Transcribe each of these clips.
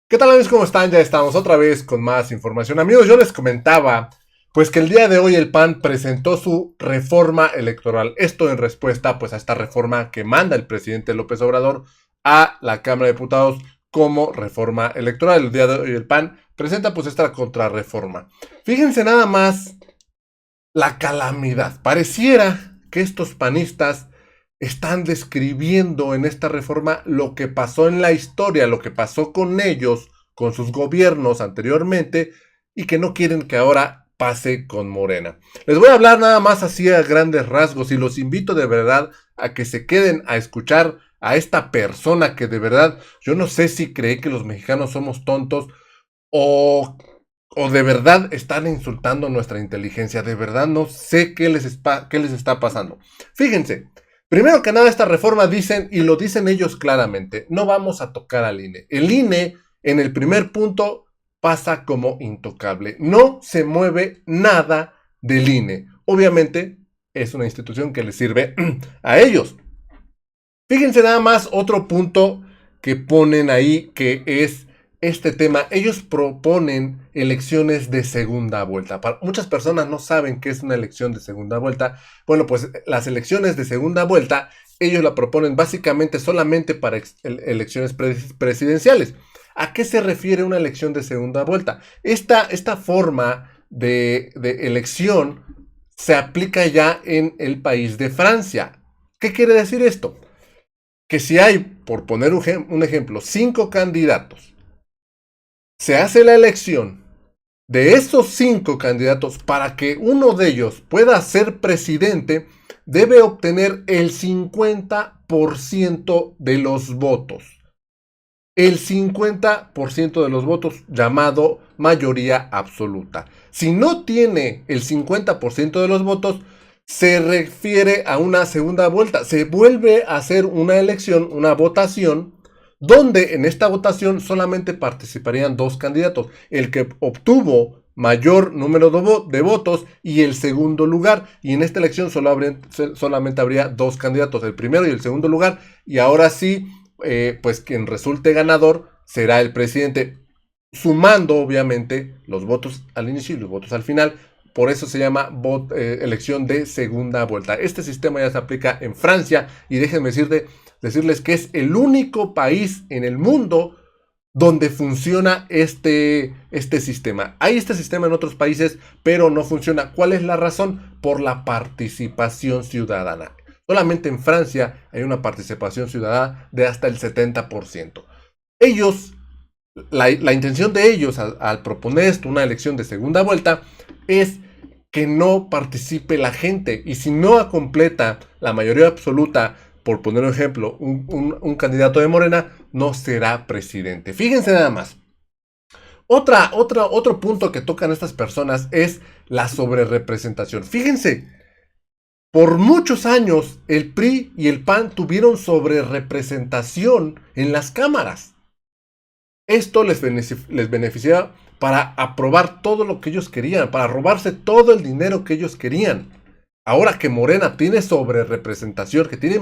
¿Qué tal amigos? ¿Cómo están? Ya estamos otra vez con más información. Amigos, yo les comentaba pues que el día de hoy el PAN presentó su reforma electoral. Esto en respuesta pues a esta reforma que manda el presidente López Obrador a la Cámara de Diputados como reforma electoral. El día de hoy el PAN presenta pues esta contrarreforma. Fíjense nada más la calamidad. Pareciera que estos panistas están describiendo en esta reforma lo que pasó en la historia, lo que pasó con ellos, con sus gobiernos anteriormente, y que no quieren que ahora pase con Morena. Les voy a hablar nada más así a grandes rasgos y los invito de verdad a que se queden a escuchar a esta persona que de verdad yo no sé si cree que los mexicanos somos tontos o o de verdad están insultando nuestra inteligencia. De verdad no sé qué les está pasando. Fíjense, primero que nada esta reforma dicen, y lo dicen ellos claramente, no vamos a tocar al INE. El INE en el primer punto pasa como intocable. No se mueve nada del INE. Obviamente es una institución que les sirve a ellos. Fíjense nada más otro punto que ponen ahí que es este tema. Ellos proponen elecciones de segunda vuelta. Muchas personas no saben qué es una elección de segunda vuelta. Bueno, pues las elecciones de segunda vuelta, ellos la proponen básicamente solamente para elecciones presidenciales. ¿A qué se refiere una elección de segunda vuelta? Esta forma de elección se aplica ya en el país de Francia. ¿Qué quiere decir esto? Que si hay, por poner un ejemplo, 5 candidatos, se hace la elección de esos 5 candidatos para que uno de ellos pueda ser presidente, debe obtener el 50% de los votos. El 50% de los votos, llamado mayoría absoluta. Si no tiene el 50% de los votos, se refiere a una segunda vuelta. Se vuelve a hacer una elección, una votación, donde en esta votación solamente participarían 2 candidatos. El que obtuvo mayor número de votos y el segundo lugar. Y en esta elección solamente habría 2 candidatos, el primero y el segundo lugar. Y ahora sí, pues quien resulte ganador será el presidente, sumando obviamente los votos al inicio y los votos al final. Por eso se llama elección de segunda vuelta. Este sistema ya se aplica en Francia y déjenme decirles que es el único país en el mundo donde funciona este sistema. Hay este sistema en otros países, pero no funciona. ¿Cuál es la razón? Por la participación ciudadana. Solamente en Francia hay una participación ciudadana de hasta el 70%. Ellos, la intención de ellos al proponer esto, una elección de segunda vuelta, es que no participe la gente. Y si no completa la mayoría absoluta, por poner un ejemplo, un candidato de Morena, no será presidente. Fíjense nada más. Otro punto que tocan estas personas es la sobrerepresentación. Fíjense, por muchos años el PRI y el PAN tuvieron sobrerepresentación en las cámaras. Esto les beneficiaba para aprobar todo lo que ellos querían, para robarse todo el dinero que ellos querían. Ahora que Morena tiene sobrerepresentación, que tiene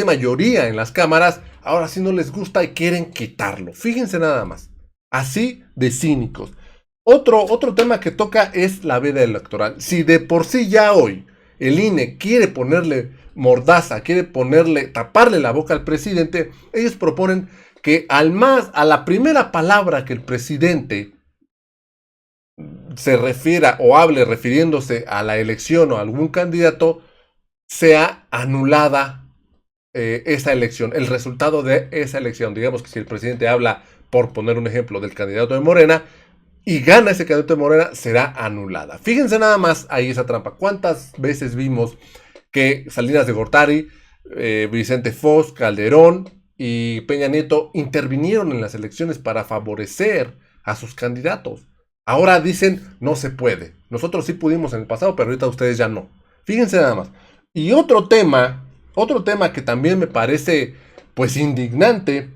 mayoría en las cámaras, ahora sí no les gusta y quieren quitarlo. Fíjense nada más. Así de cínicos. Otro tema que toca es la veda electoral. Si de por sí ya hoy el INE quiere ponerle mordaza, quiere taparle la boca al presidente, ellos proponen que a la primera palabra que el presidente se refiera o hable refiriéndose a la elección o a algún candidato, sea anulada esa elección, el resultado de esa elección. Digamos que si el presidente habla, por poner un ejemplo, del candidato de Morena y gana ese candidato de Morena, será anulada. Fíjense nada más ahí esa trampa. ¿Cuántas veces vimos que Salinas de Gortari, Vicente Fox, Calderón y Peña Nieto intervinieron en las elecciones para favorecer a sus candidatos? Ahora dicen no se puede. Nosotros sí pudimos en el pasado, pero ahorita ustedes ya no. Fíjense nada más. Y otro tema que también me parece pues indignante,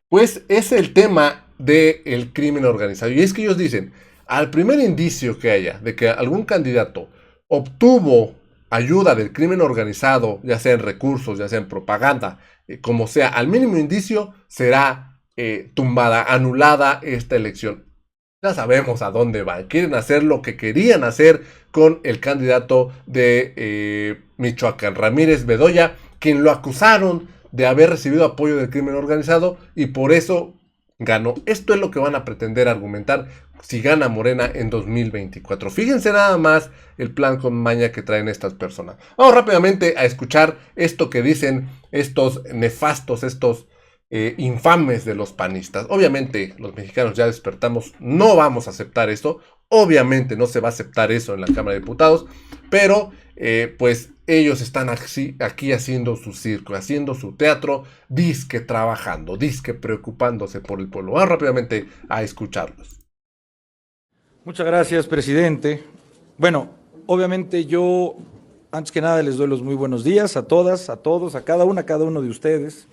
pues es el tema del crimen organizado. Y es que ellos dicen, al primer indicio que haya de que algún candidato obtuvo ayuda del crimen organizado, ya sea en recursos, ya sea en propaganda, como sea, al mínimo indicio será tumbada, anulada esta elección. Ya sabemos a dónde van. Quieren hacer lo que querían hacer con el candidato de Michoacán, Ramírez Bedoya, quien lo acusaron de haber recibido apoyo del crimen organizado y por eso ganó. Esto es lo que van a pretender argumentar si gana Morena en 2024. Fíjense nada más el plan con maña que traen estas personas. Vamos rápidamente a escuchar esto que dicen estos nefastos, estos infames de los panistas. Obviamente los mexicanos ya despertamos, no vamos a aceptar eso, obviamente no se va a aceptar eso en la Cámara de Diputados, pero pues ellos están aquí haciendo su circo, haciendo su teatro, disque trabajando, disque preocupándose por el pueblo. Vamos rápidamente a escucharlos. Muchas gracias, presidente. Bueno, obviamente yo, antes que nada, les doy los muy buenos días a todas, a todos, a cada uno de ustedes.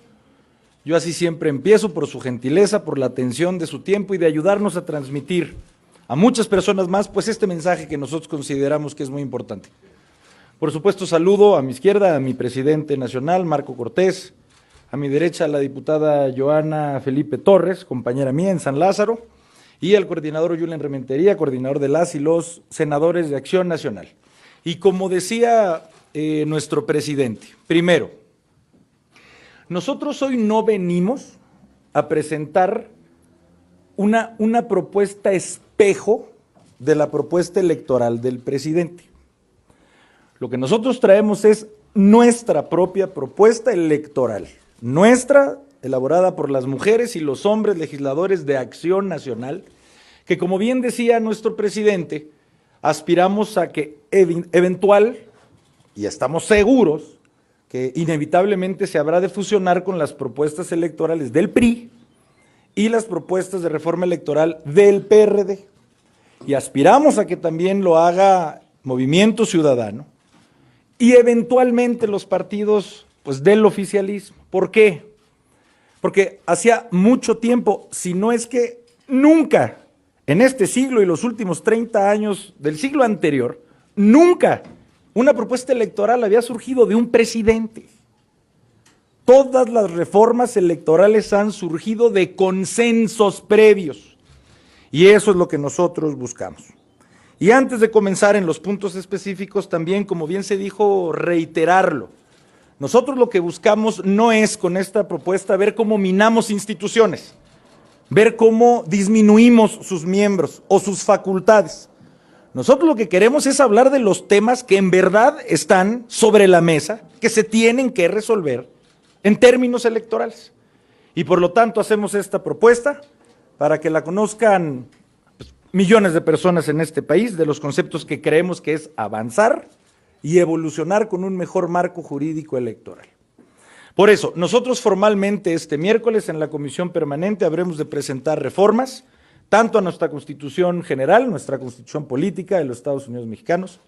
Yo así siempre empiezo por su gentileza, por la atención de su tiempo y de ayudarnos a transmitir a muchas personas más, pues este mensaje que nosotros consideramos que es muy importante. Por supuesto, saludo a mi izquierda a mi presidente nacional, Marco Cortés, a mi derecha a la diputada Joana Felipe Torres, compañera mía en San Lázaro, y al coordinador Julen Rementería, coordinador de las y los senadores de Acción Nacional. Y como decía nuestro presidente, primero, nosotros hoy no venimos a presentar una propuesta espejo de la propuesta electoral del presidente. Lo que nosotros traemos es nuestra propia propuesta electoral, nuestra, elaborada por las mujeres y los hombres legisladores de Acción Nacional, que como bien decía nuestro presidente, aspiramos a que eventual, y estamos seguros, que inevitablemente se habrá de fusionar con las propuestas electorales del PRI y las propuestas de reforma electoral del PRD. Y aspiramos a que también lo haga Movimiento Ciudadano y eventualmente los partidos pues, del oficialismo. ¿Por qué? Porque hacía mucho tiempo, si no es que nunca, en este siglo y los últimos 30 años del siglo anterior, nunca una propuesta electoral había surgido de un presidente. Todas las reformas electorales han surgido de consensos previos. Y eso es lo que nosotros buscamos. Y antes de comenzar en los puntos específicos, también, como bien se dijo, reiterarlo. Nosotros lo que buscamos no es con esta propuesta ver cómo minamos instituciones, ver cómo disminuimos sus miembros o sus facultades. Nosotros lo que queremos es hablar de los temas que en verdad están sobre la mesa, que se tienen que resolver en términos electorales. Y por lo tanto hacemos esta propuesta para que la conozcan millones de personas en este país, de los conceptos que creemos que es avanzar y evolucionar con un mejor marco jurídico electoral. Por eso, nosotros formalmente este miércoles en la Comisión Permanente habremos de presentar reformas, tanto a nuestra Constitución General, nuestra Constitución Política de los Estados Unidos Mexicanos,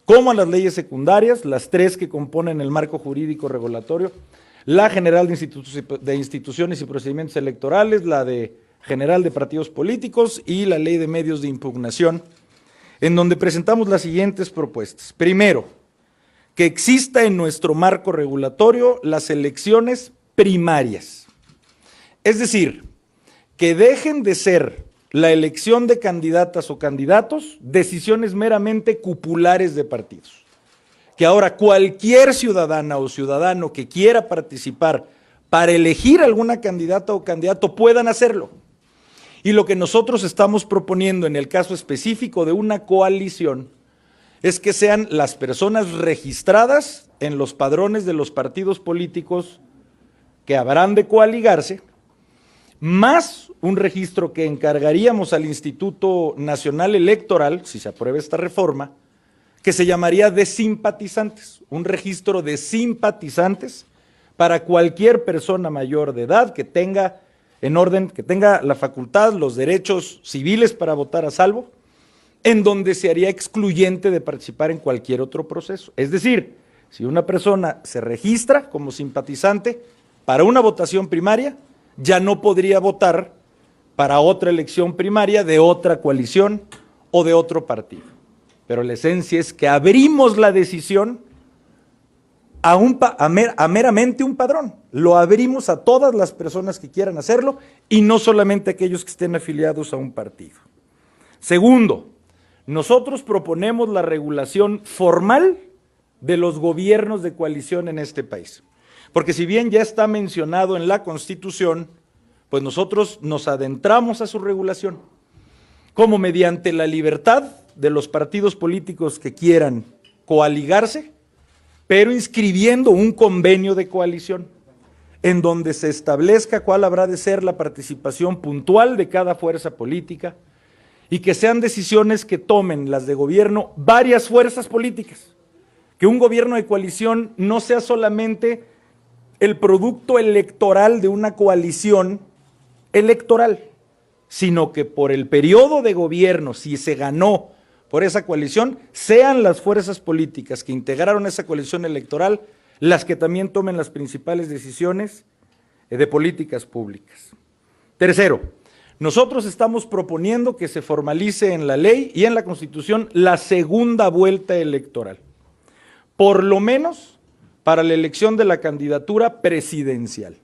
como a las leyes secundarias, las tres que componen el marco jurídico regulatorio, la General de Instituciones y Procedimientos Electorales, la de General de Partidos Políticos y la Ley de Medios de Impugnación, en donde presentamos las siguientes propuestas. Primero, que exista en nuestro marco regulatorio las elecciones primarias. Es decir, que dejen de ser la elección de candidatas o candidatos decisiones meramente cupulares de partidos. Que ahora cualquier ciudadana o ciudadano que quiera participar para elegir alguna candidata o candidato puedan hacerlo. Y lo que nosotros estamos proponiendo en el caso específico de una coalición es que sean las personas registradas en los padrones de los partidos políticos que habrán de coaligarse, más un registro que encargaríamos al Instituto Nacional Electoral, si se aprueba esta reforma, que se llamaría de simpatizantes, un registro de simpatizantes para cualquier persona mayor de edad que tenga que tenga la facultad, los derechos civiles para votar a salvo, en donde se haría excluyente de participar en cualquier otro proceso. Es decir, si una persona se registra como simpatizante para una votación primaria, ya no podría votar para otra elección primaria de otra coalición o de otro partido. Pero la esencia es que abrimos la decisión a meramente un padrón. Lo abrimos a todas las personas que quieran hacerlo y no solamente a aquellos que estén afiliados a un partido. Segundo, nosotros proponemos la regulación formal de los gobiernos de coalición en este país. Porque si bien ya está mencionado en la Constitución, pues nosotros nos adentramos a su regulación, como mediante la libertad de los partidos políticos que quieran coaligarse, pero inscribiendo un convenio de coalición, en donde se establezca cuál habrá de ser la participación puntual de cada fuerza política, y que sean decisiones que tomen las de gobierno varias fuerzas políticas, que un gobierno de coalición no sea solamente el producto electoral de una coalición electoral, sino que por el periodo de gobierno, si se ganó por esa coalición, sean las fuerzas políticas que integraron esa coalición electoral las que también tomen las principales decisiones de políticas públicas. Tercero, nosotros estamos proponiendo que se formalice en la ley y en la Constitución la segunda vuelta electoral, por lo menos para la elección de la candidatura presidencial.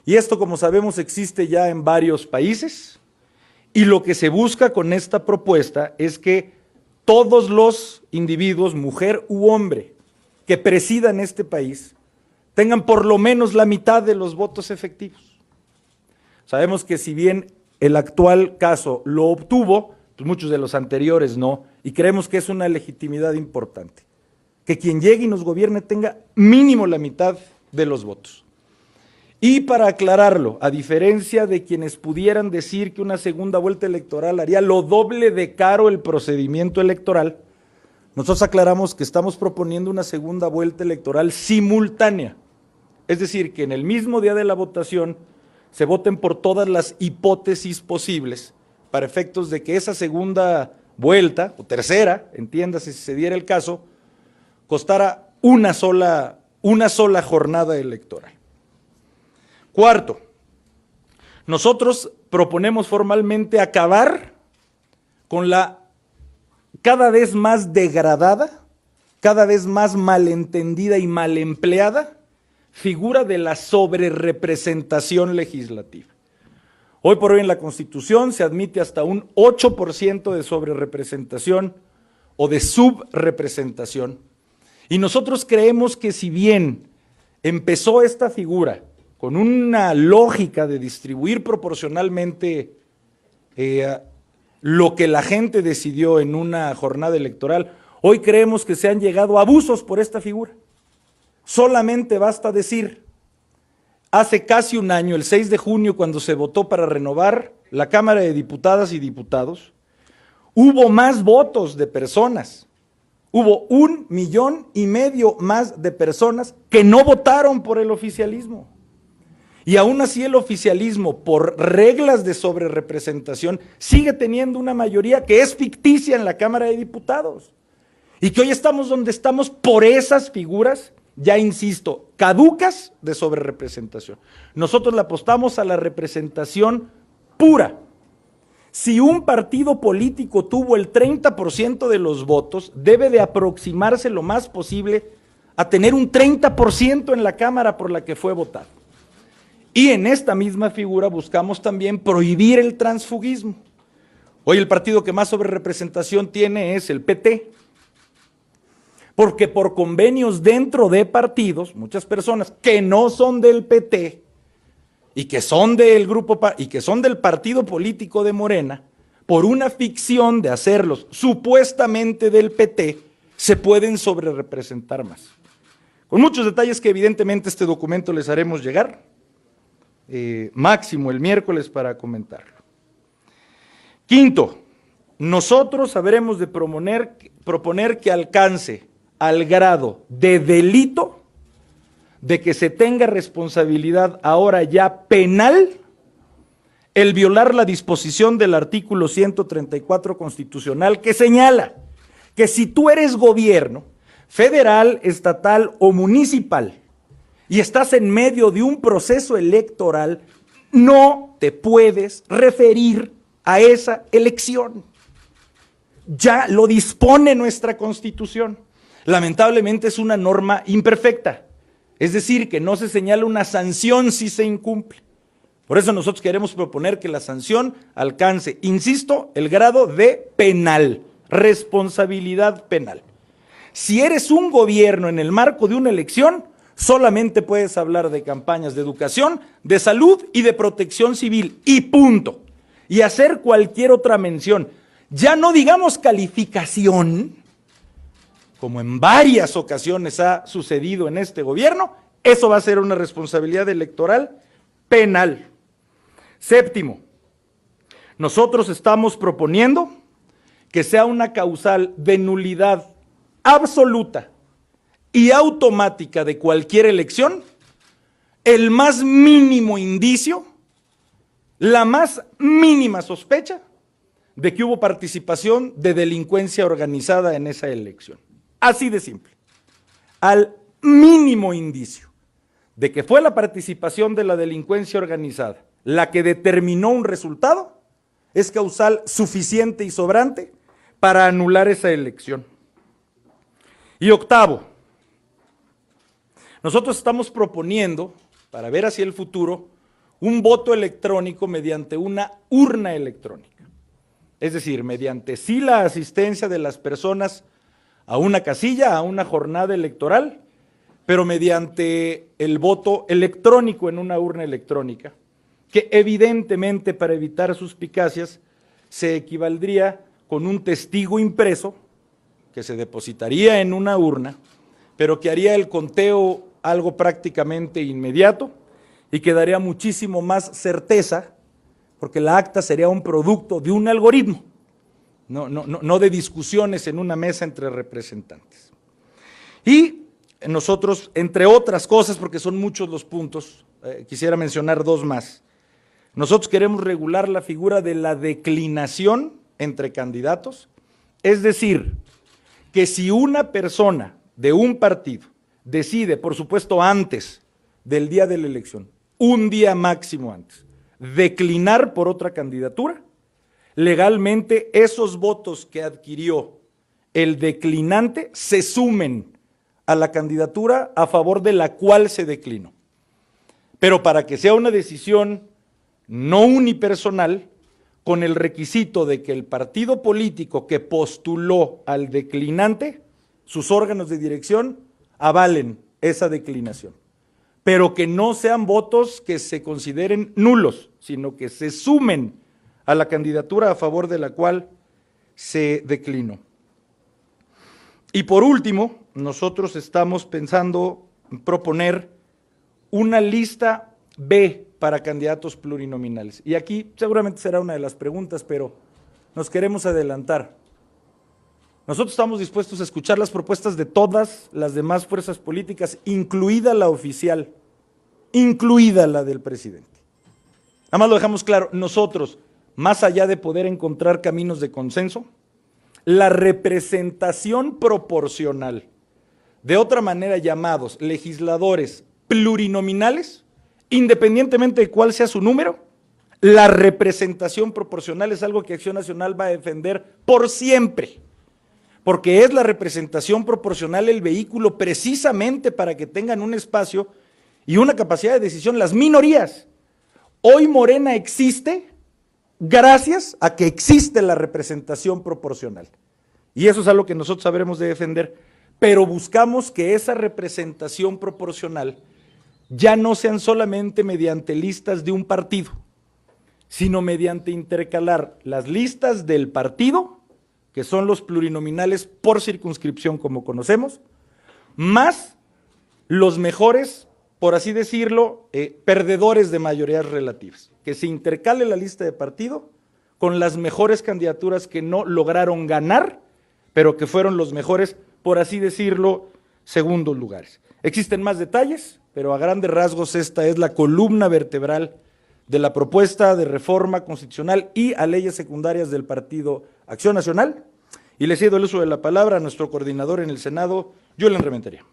Y esto, como sabemos, existe ya en varios países, y lo que se busca con esta propuesta es que todos los individuos, mujer u hombre, que presidan este país, tengan por lo menos la mitad de los votos efectivos. Sabemos que si bien el actual caso lo obtuvo, pues muchos de los anteriores no, y creemos que es una legitimidad importante, que quien llegue y nos gobierne tenga mínimo la mitad de los votos. Y para aclararlo, a diferencia de quienes pudieran decir que una segunda vuelta electoral haría lo doble de caro el procedimiento electoral, nosotros aclaramos que estamos proponiendo una segunda vuelta electoral simultánea. Es decir, que en el mismo día de la votación se voten por todas las hipótesis posibles para efectos de que esa segunda vuelta, o tercera, entiéndase si se diera el caso, costara una sola jornada electoral. Cuarto, nosotros proponemos formalmente acabar con la cada vez más degradada, cada vez más malentendida y mal empleada figura de la sobrerepresentación legislativa. Hoy por hoy en la Constitución se admite hasta un 8% de sobrerepresentación o de subrepresentación. Y nosotros creemos que si bien empezó esta figura con una lógica de distribuir proporcionalmente lo que la gente decidió en una jornada electoral, hoy creemos que se han llegado a abusos por esta figura. Solamente basta decir, hace casi un año, el 6 de junio, cuando se votó para renovar la Cámara de Diputadas y Diputados, hubo más votos de personas, hubo 1,5 millones más de personas que no votaron por el oficialismo. Y aún así el oficialismo, por reglas de sobrerepresentación, sigue teniendo una mayoría que es ficticia en la Cámara de Diputados. Y que hoy estamos donde estamos por esas figuras, ya insisto, caducas de sobrerepresentación. Nosotros le apostamos a la representación pura. Si un partido político tuvo el 30% de los votos, debe de aproximarse lo más posible a tener un 30% en la Cámara por la que fue votado. Y en esta misma figura buscamos también prohibir el transfugismo. Hoy el partido que más sobrerepresentación tiene es el PT, porque por convenios dentro de partidos, muchas personas que no son del PT y que son del grupo y que son del partido político de Morena, por una ficción de hacerlos supuestamente del PT, se pueden sobrerepresentar más. Con muchos detalles que evidentemente este documento les haremos llegar, máximo el miércoles para comentarlo. Quinto, nosotros habremos de proponer que alcance al grado de delito de que se tenga responsabilidad ahora ya penal el violar la disposición del artículo 134 constitucional que señala que si tú eres gobierno federal, estatal o municipal y estás en medio de un proceso electoral, no te puedes referir a esa elección. Ya lo dispone nuestra Constitución. Lamentablemente es una norma imperfecta, es decir, que no se señala una sanción si se incumple. Por eso nosotros queremos proponer que la sanción alcance, insisto, el grado de penal, responsabilidad penal. Si eres un gobierno en el marco de una elección, solamente puedes hablar de campañas de educación, de salud y de protección civil, y punto. Y hacer cualquier otra mención, ya no digamos calificación, como en varias ocasiones ha sucedido en este gobierno, eso va a ser una responsabilidad electoral penal. Séptimo, nosotros estamos proponiendo que sea una causal de nulidad absoluta y automática de cualquier elección, el más mínimo indicio, la más mínima sospecha de que hubo participación de delincuencia organizada en esa elección. Así de simple. Al mínimo indicio de que fue la participación de la delincuencia organizada la que determinó un resultado, es causal suficiente y sobrante para anular esa elección. Y octavo, nosotros estamos proponiendo, para ver hacia el futuro, un voto electrónico mediante una urna electrónica. Es decir, mediante sí la asistencia de las personas a una casilla, a una jornada electoral, pero mediante el voto electrónico en una urna electrónica, que evidentemente para evitar suspicacias se equivaldría con un testigo impreso que se depositaría en una urna, pero que haría el conteo algo prácticamente inmediato y que daría muchísimo más certeza, porque la acta sería un producto de un algoritmo, no de discusiones en una mesa entre representantes. Y nosotros, entre otras cosas, porque son muchos los puntos, quisiera mencionar dos más. Nosotros queremos regular la figura de la declinación entre candidatos, es decir, que si una persona de un partido decide, por supuesto antes del día de la elección, un día máximo antes, declinar por otra candidatura, legalmente esos votos que adquirió el declinante se sumen a la candidatura a favor de la cual se declinó. Pero para que sea una decisión no unipersonal, con el requisito de que el partido político que postuló al declinante, sus órganos de dirección, avalen esa declinación. Pero que no sean votos que se consideren nulos, sino que se sumen a la candidatura a favor de la cual se declinó. Y por último, nosotros estamos pensando en proponer una lista B para candidatos plurinominales. Y aquí seguramente será una de las preguntas, pero nos queremos adelantar. Nosotros estamos dispuestos a escuchar las propuestas de todas las demás fuerzas políticas, incluida la oficial, incluida la del presidente. Nada más lo dejamos claro, nosotros, más allá de poder encontrar caminos de consenso, la representación proporcional, de otra manera llamados legisladores plurinominales, independientemente de cuál sea su número, la representación proporcional es algo que Acción Nacional va a defender por siempre, porque es la representación proporcional el vehículo precisamente para que tengan un espacio y una capacidad de decisión las minorías. Hoy Morena existe gracias a que existe la representación proporcional, y eso es algo que nosotros sabremos de defender, pero buscamos que esa representación proporcional ya no sean solamente mediante listas de un partido, sino mediante intercalar las listas del partido, que son los plurinominales por circunscripción como conocemos, más los mejores, por así decirlo, perdedores de mayorías relativas, que se intercale la lista de partido con las mejores candidaturas que no lograron ganar, pero que fueron los mejores, por así decirlo, segundos lugares. Existen más detalles, pero a grandes rasgos esta es la columna vertebral de la propuesta de reforma constitucional y a leyes secundarias del Partido Acción Nacional. Y le cedo el uso de la palabra a nuestro coordinador en el Senado, Julen Rementería.